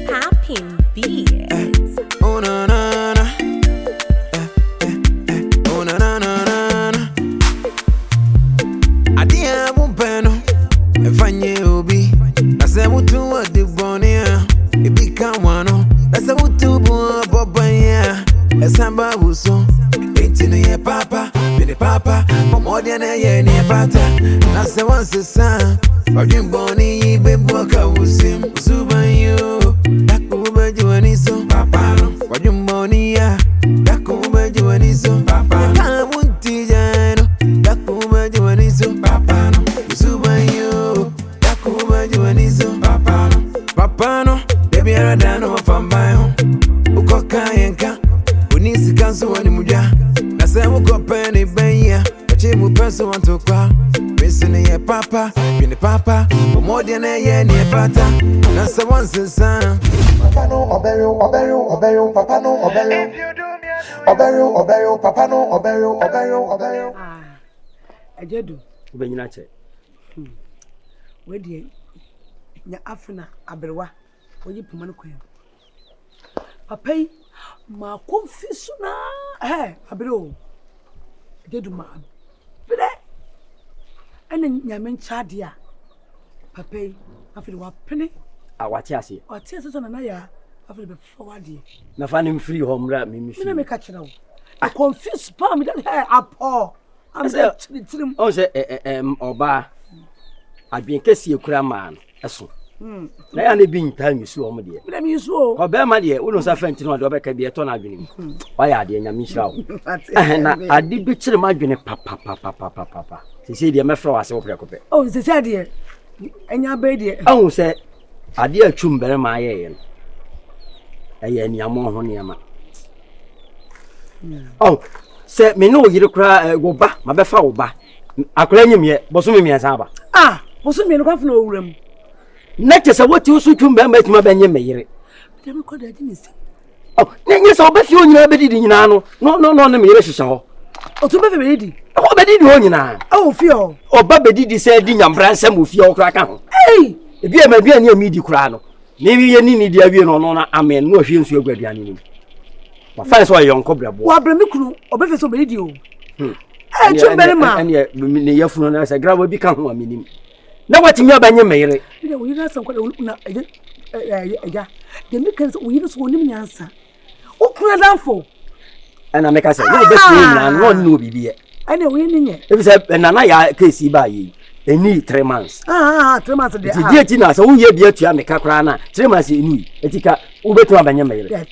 Popping beats. Oh na na na. Oh na na na na. Adia bumpeno. Efanye obi. Ase mutu wa de bonia. Ebi kawano. Ase mutu bu bobanya. Esamba buso. Eti no ye papa. Bide papa. Momodia na ye ni pata. Na se wanse sa. Odin boni bebu ka usim. Usubanyo. Dakuba juaniso. Papa no. Odin boni ya. Dakuba juaniso. Papa no. Kamunti jano. Dakuba juaniso. Papa no. Usubanyo. Dakuba juaniso. Papa no. Papa no. Baby aradano wafambayo. Ukoka yenka. Unisi kansu wani muja. Nase muko peni benya. Wachi mupeso wantokwa. Missing ye papa. Bini papa. Omodia na ye ni pata. Nase wansi san. Papa no obeyo, papa no obeyo. Obeyo, papa no obeyo. Agya Adu. Ubenyina che. We die nya afina aberwa. Oyi puma no kwan. Papa yi ma konfisu na abero. Agya Adu ma. Bide. Ene nyame nchade a. Papa yi afiri wa pene. Awati ase. Oti ase so na ya afiri be forward. Na fa nim free home ra me Me na me ka kire wo. I confuse pa me that apo. I'm say tirim. On say oba adwen kese ekura man eso. Na ya na bi ntan yusu o mo de. Me na me yusu o. Oba ma de wo no sa fenti no de obeka bi eto na adwen. Wa ya de nyame hira wo. Na ade bi kire ma adwen papa. Sisi de me fra wase wo prekope. Oh, sisi ade. Enya be de. Ahun say ade atwum bere ma aye no. Eye niamo ho niama. Oh, say me no yire kura go ba, ma be fa wo ba. Akora nyim ye, boso me miansa ba. Ah, boso me no kwa funa owuram. Na chese woti osu twum be ma tima be nye me yire. Dem ko da di nsi. Oh, nye so be fi onyina be didi nyina no. No me yire hyehyɛ ho. O to be fe be di. O be didi ho nyina. Oh, fi o. O ba be didi say di nyambra nsam ofie o kura ka ho. Hey! Ebi e ma bia ne mi di kura no. Na wi ye ni di awie no na amen no hwie nsu aguaduane ni. Wa fa so yonko brebo. Wa bra me kunu, o be fe so be di o. Twum bere ma. Ene ne yafunu na say grabo bi ka ho aminim. Na watimi abanye meyire. Bide wo yira san kwa na eja. De me kan so wo yira so onim nyansa. O kura danfo. Ana me ka say no be so na no no bibiye. Ane wo yin nye. Ebi say nana ya case ba yi. Eni 3 months. 3 months de. Ti die ti na so wo ye bia tua me kakra na 3 months eni. Etika wo betu abanye meyire.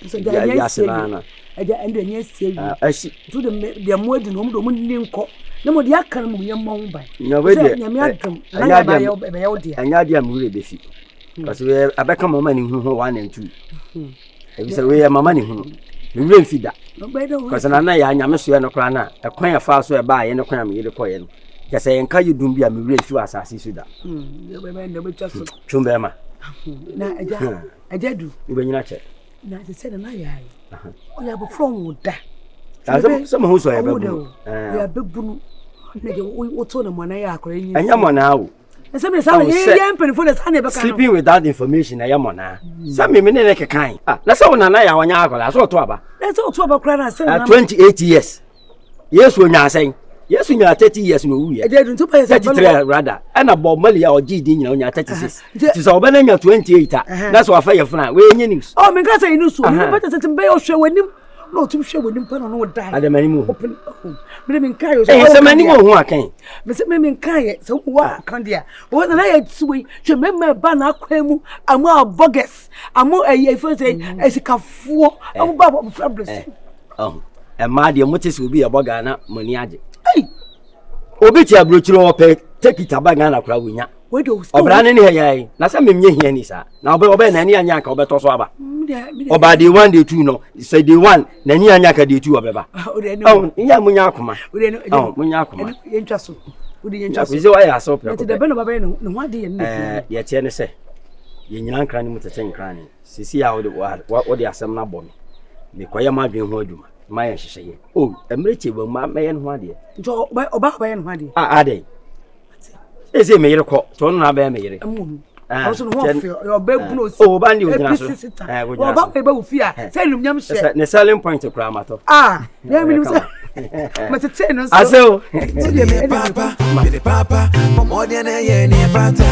So ya selana. Eja endo nye sie. Ashi. To de moadi no mo ni nko. Na mo de aka mo yem mo ba. Na we de. Nyame adom. Na ba ye be ye odi. Anya dia mo re be fi. Because we abeka mama ni hu 1 and 2. Ebi say we mama ni hu. Me re mfi da. Because na ya nyame so ye no kra na ekwan ya fa so e ba ye no kwan me yire koye no. Ya say enka yedum bia me re fi asase so da. Ye be be be twa so. Chumbe ma. Na Agya Adu. Ubenyina che. Na se se na ya yi. O ya bo from wo da. Some who so ya babu. Ya babunu. Na je wo to na mo na ya akora yin. Anya mo na wo. Ese me sa ye mpenfo na sa na be ka no. Sleeping without information aya mo na. Some me ne kekan. Na say wo na ya wanya akora so to aba. Na say to aba kra na say na 28 years. Yes wo nya asen. Yes wo nya 30 years no wu ye. Agya Adu to pa 33 rather. And Bob Mali ya oji di nyina nya 36. Ti so oba na nya 28. That's why fa ye funa we nye news. Oh me ka say news. Me pa say timbe o hwe wanim. No tum hwe wanim pa no die. Adamani mu. Me me nkai yo. Eh se mani mo hu akan. Me se me nkai so wa kan dia. Wo na ya tsuwe hwe me ba na akwan mu amu abogus. Amu ayi fo say esikafuo. Amu ba problem. Oh. E ma de motis obi e boga na moni age. Obi ti abrochiro ope take it abaga na kura wonya. We do. Obra ne ne yai. Na sa memnye hia ni sa. Na obe na ni anya ka obe to so aba. Oba day 1 day 2 no. Say day 1 na ni anya ka day 2 obeba. Oh, nya munya akoma. Oh, munya akoma. Ye ntwa so. Udi ye ntwa so. Bize wa ya so pre. Ti de be no baba no ho ade ye ne. Ye tie ne se. Ye nyina nkran ni mutete nkran ni. Sisi ya wo de asem na bo me. Me koye ma dwen ho adwuma. Ma ye hyehyeye. Oh, emreche ba ma ye no ade. Njo oba ye no ade. Ade. Is it me call? Don't have a me. Also, your baby Oh, Bandy with fear. Tell him, young the selling point of Cramato. Ah, yeah, but it's tennis. I saw Papa, more than a year near Pata.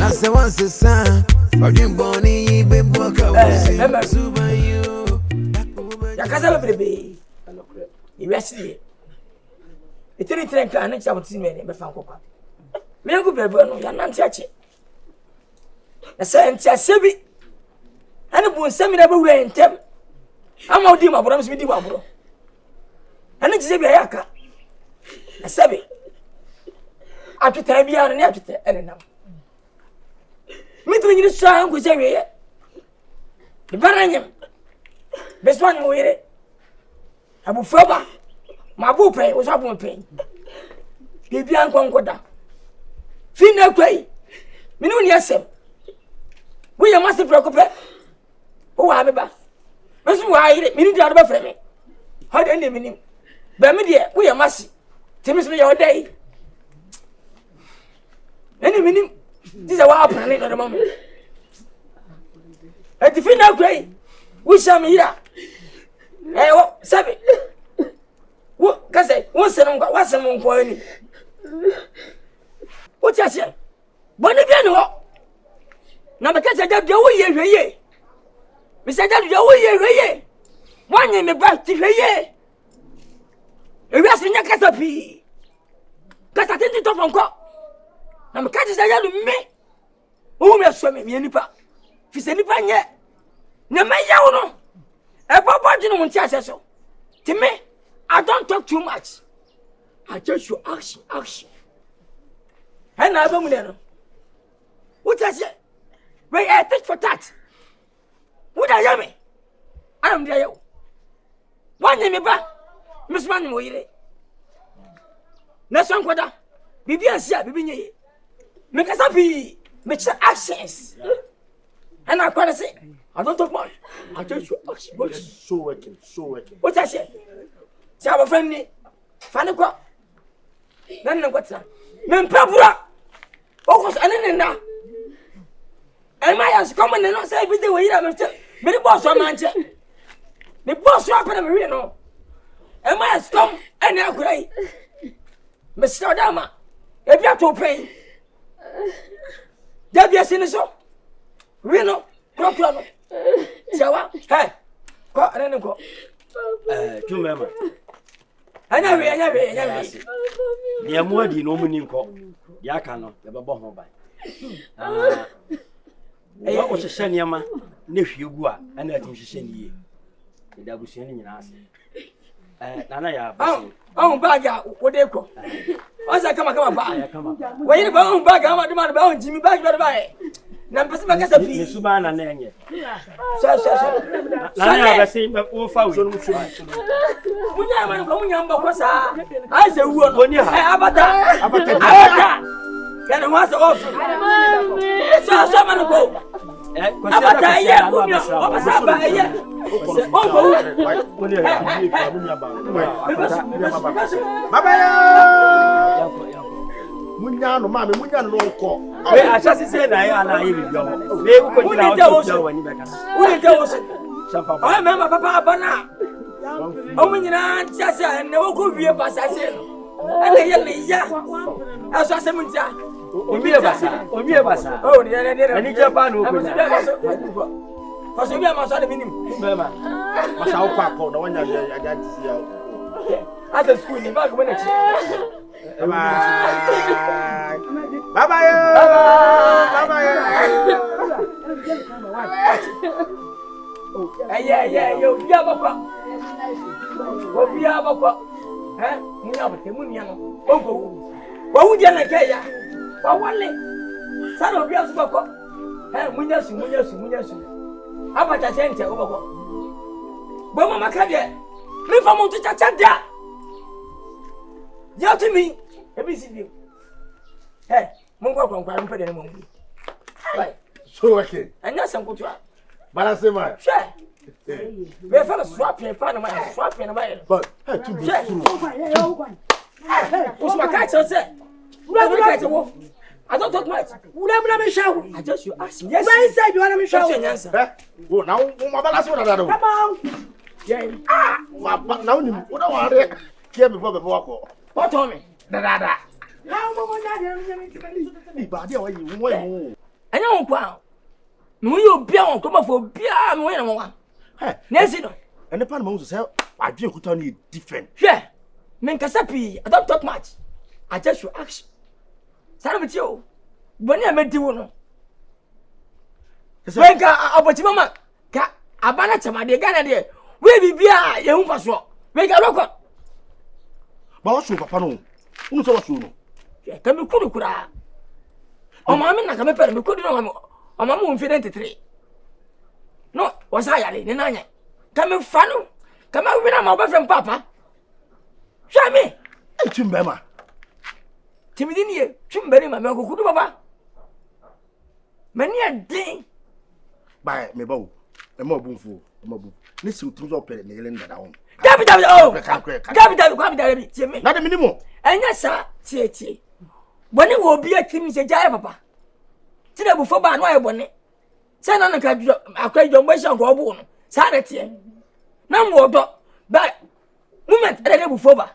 That's the one, son. But you Bonnie, baby, walk away. Yakasa baby. You rested. It didn't think I next time to see me, but found Coca. Me go baby, no, you're not touching. The science, Sebi. And a boon send me everywhere in them. I'm out Dima, but I'm with you, and it's a Yaka. A Sebi. After time, you are an after and now. Me to you, son, who's every the Baranium. Best one more here. Abu Faba. My boo pay was up on pain. Baby Uncle Goda. Finna Quay. Minun Yasem. We are master preoccuped. Oh, I remember. That's why I didn't mean to have a me. How do you mean? Bamedia, we are massy. Timothy your day. Any minute. This is a wild planet at the moment. At the final grade, we shall meet here. Eh, what, Sabby? What, Cassette, what's some for any? What's that, sir? But again, what? Now, because I got your way, Mr. Joey, 1 year, me back to the a wrestling Casapi. Cassa didn't talk from court. I'm catching a me. Oh, me swimming, me nipa. If it's any pan yet. No, my yawno. A papa didn't want to say so. To me, I don't talk too much. I just you action. And I don't know. What I say? Wait, I take for that. What I am? I am there. 1 year, me back. Miss Man, we next one, Quada. Bibi and Sia, Bibi. Make us happy. Make your accents. And I quite say, I don't talk much. I just you so working. What I say? See our friend, Fanaco. Then what's that? Men Pabra. What was an now? And my ass coming and not say everything we have. Many boss on Manchester. The boss up in a marino. And my ass come and now great. Mr. Dama, if you have to pay. There be a sinister. Reno, Crocano. Sawa, hey, go and go. 2 members. I never. The Amwadi no meaning call. Yakano, the Babon by. What was a Shanyama? Nephew Gua, and that was Shany. That was sending in us. Nana, oh, Baga, what they call. Once I come back. When you go back, I'm not about Jimmy back by. Number Suban and Nanya. So, I see my own thousand. I say, when you have Avatar. Can I was off? So, someone go. Avatar, yeah, Munyano, mammy, Munyano, call. I just said I am not. They will continue when you back. I remember Papa Bana. Oh, when you're not just and no good be a passage. And they yell, yeah, as I said, Basa. Oh, I need Japan. For so, I must have been him. Must I pack on the one I got to see. At the school, you back when it's Bye-bye. Yeah, you have a pop. What we have a pop? Eh? Munyano. Oh, what would you like? For one leg. Son of yours, Boko. Eh, Munyasu. How much I sent you over? Boma Macadia. Me for Monte Chachanda. You to me. Let me see you. Hey, Mungo from Grandpa and Mungo. Right. So okay. And that's some good. But I say, my share. We have a swap in front of my swap in a mile. But to be true. What's my cat? So say, rather like a wolf. I don't talk much. Let me show. I just you ask me. Yes. Where inside you want me show? Oh, now my balance what I do. Come on. Yeah. Now you what I want to care before call. What told me? Da. How mama But you want. I know wow. No, you be on come for beer. I'm winning one. Hey, Nancy, no. And the Panama say, I drink who turn you different. Yeah. Men Kasapi, I don't talk much. I just you ask. Sana with you. When I met you, no. When about mama, Abana Chama, the Ghana there. Where be beer, you for sure. Make a look. But what's your papa no? Who saw you? Can be cool. Oh, mamma, I come up and could know. I'm a moon 53. No, was I in Nanya? Come in, Fano. Come out with my boyfriend, Papa. Show me. Hey, Chimbema. Timidini, Chimberi, my uncle, good Papa. Many a day. By me bow. A more boom fool. A more boom. Listen to up in the island down. Capital, Jimmy. Not a minimum. And yes, sir, T. When it will be a team, say, Papa. Tell before by no bonnet. Send on a crack your wish on Gobon. Sanity. No more, but woman, I never before.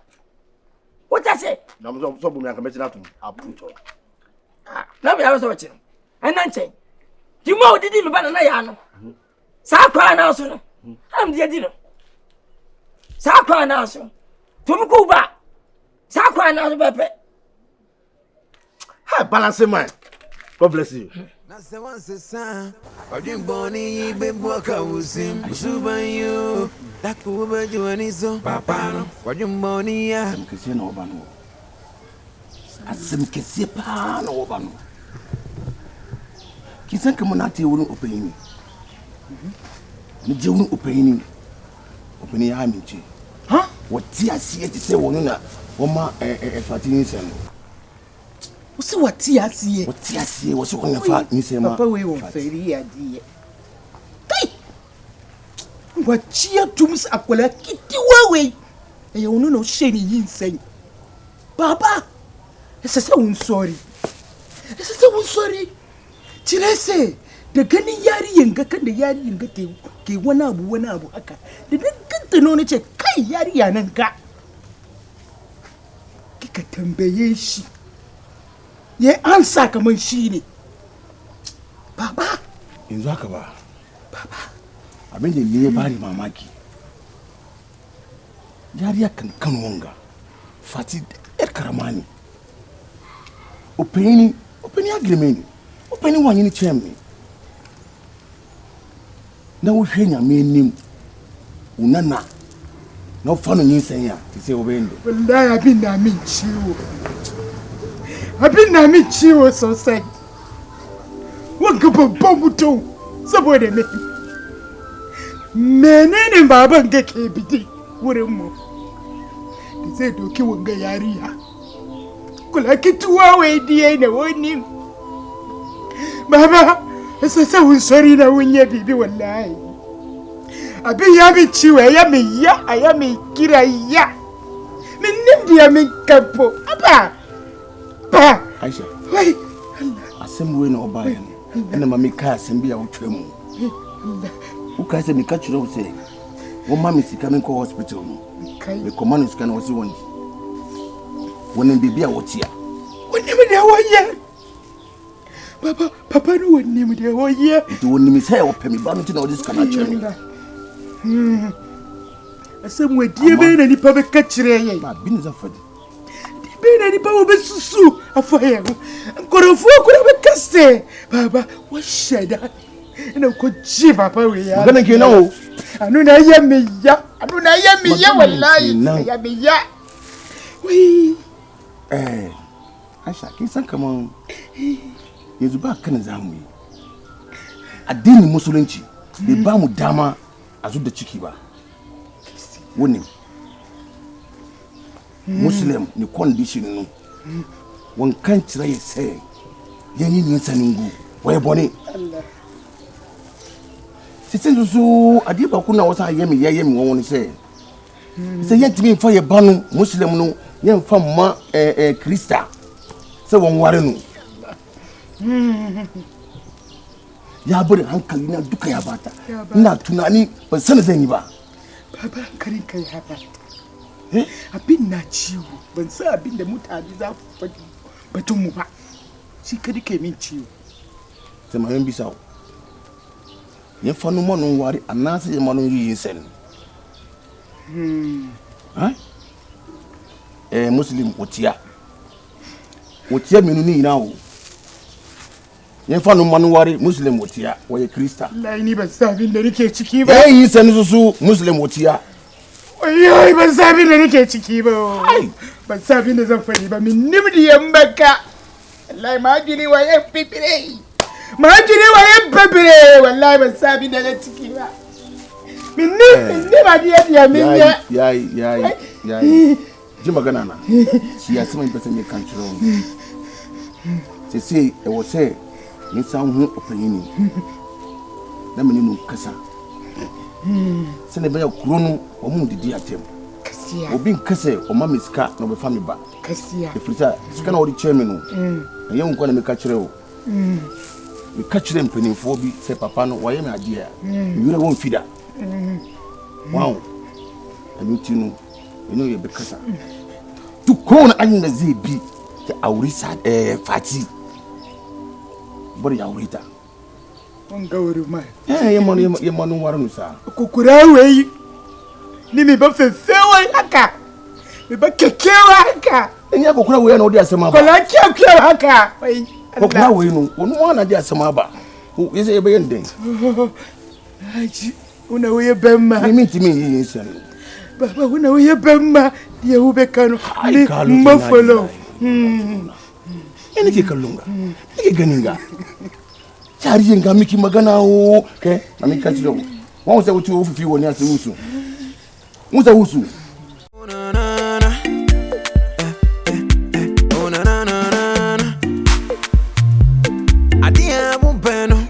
What I say? No, so we can mention that. I'll put on. Now I was watching. And then say, you more did him about an ayano. Sakra now, sir. I'm the dinner. Sakra now, sir. To go back. Sakra now, Pepe. Hi, balance mind. God bless you. Nasa wansa sa Ojiboni beboka usim Usubanyo Daku bajuanizo Papano Ojiboni ya Mkese na obano Asimkese pa na obano Kisa kama nati wunu openi Nije wunu openi Openi ya minchi Ha? Wati asiye tise wunu na Wama fatini senu What's what tea I see? What tea I see? What's on your fat? You say, Papa, we won't fail here, dear. What cheer tombs are quite a kitty away. And you know, shady insane. Papa, it's a sound sorry. It's a sound sorry. Till I say, the gunny yari and gakan the yari and get one abu haka. They didn't get the knowledge kai yari and got. Kikatambeyeshi. Ye answer kama shini. Baba. Inzaka ba. Baba. Abende niye bari mamaki. Yari kan wonga. Fati karamani. Openi agreement. Openi wanyi ni chemi. Na wo hwe nyame nim. Unana. Na ofano nyinsanya. Tise obendo. Wallahi abinda min ciwo. Abin na min ciwo sosai. Wanka babban mutum saboda me. Menene baban ga ke bidi wurin mu? Da zai doki wanga yariya. Kula kituwa wai diye na wani. Baba, sasa unsori na unye bibi wallahi. Abin ya min ciwo ya min kira ya. Min nimdi ya min kampo. Aba. Aisha. Wait. Asem we na oba ya. Ena mama ka asem bia wotwam. Uka se mi ka chiro se. Wo mama sika me ko hospital no. Me command sika na wosi woni. Wonen bibia wotia. Wonim de woye. Papa no wonim de woye. Nti wonim se wo pemi ba no ti na wodi sika na chere. Asem we die be na nipa be ka chire ye. Ma bi ni za fadi. Bena ni pa obesusu afaye nkorofo kura bekaste baba wa sheda na ko ji papa we ya gana ke na wo anu na ya wallahi ya miya wi Aisha kin san kaman yanzu ba kana zamu yi addinin musulunci bai ba mu dama a zuda ciki ba wani Muslim ni condition no won kan tira ye say yani ni saningu way boni sitin so adi ba ku na wasa yemi won say say yentimi fa ye banu Muslim no yen fa ma Krista say won ware no Ya bari hankali na duka ya bata. Ina tunani ban san zan yi ba. Baba hankalin kai ya bata. Abin na ciwo ban san abin da mutane za su faɗi batun mu ba. Shi ka dike min ciwo. Sai ma yan bisa. Yan fanu manu wari anasa ya manu yi sen. Muslim otia. Otia menu ni ina o. Yan fanu manu wari Muslim otia waye Krista. Wallahi ni ban san abin da nake ciki ba. Yi sen su Muslim otia. Wallahi ban san abin da nake ciki ba. Ban san abin da zan faɗi ba min nimdiyan baka. Wallahi ma gini waye pipire. Ma gini waye pipire. Wallahi ban san abin da nake ciki ba. Min ba dia min ya. Yayi. Ji magana na. Shi ya sama person ya kan ciro. Sai e wo say ni san hu opanyini. Na meni no kasa. Sene be ya kuronu o mu didi atem. Kasiya. Obi nkase o ma miska no be fami ba. Kasiya. E frita sika na odi cheme no. Enye nko na me ka cire o. Me ka cire mpanimfo bi se papa no waye me ade a. Yure won fida. Wow. Anuti no eno ye be kasa. Tu ko na anya zai bi ta auri sa fati. Bari ya auri ta. On gawari mai. Ye manu waru sa. Kukura wei. Ni me ba fefewa haka. Me ba kekewa haka. Enya kukura wei na odi asema ba. Kola kekewa haka. Wei. Kukura wei no, onu wana di asema ba. O yese ye be yende. Aji, una wei bemma. Ni minti mi yin sen. Baba una wei bemma. Dia ube kanu. Ni mafolo. Ene ke kallunga. Ene ganinga. Chari nga miki magana o ke na mika chiro. Won se wutu ofufi woni ase wusu. Musa wusu. Adia mumpeno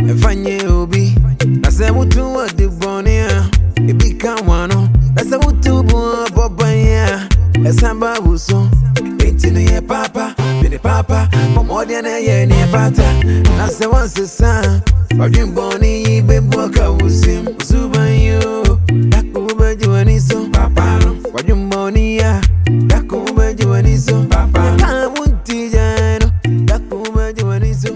efanye obi na se wutu odi bonia ebika wano na se wutu bo bobanya esamba wuso betinu ye papa bene papa omodia na ye ni pata na se wanse sa odin boni beboka wusim zubanyo dakuba jiwaniso papa no odin bonia dakuba jiwaniso papa na munti jano dakuba jiwaniso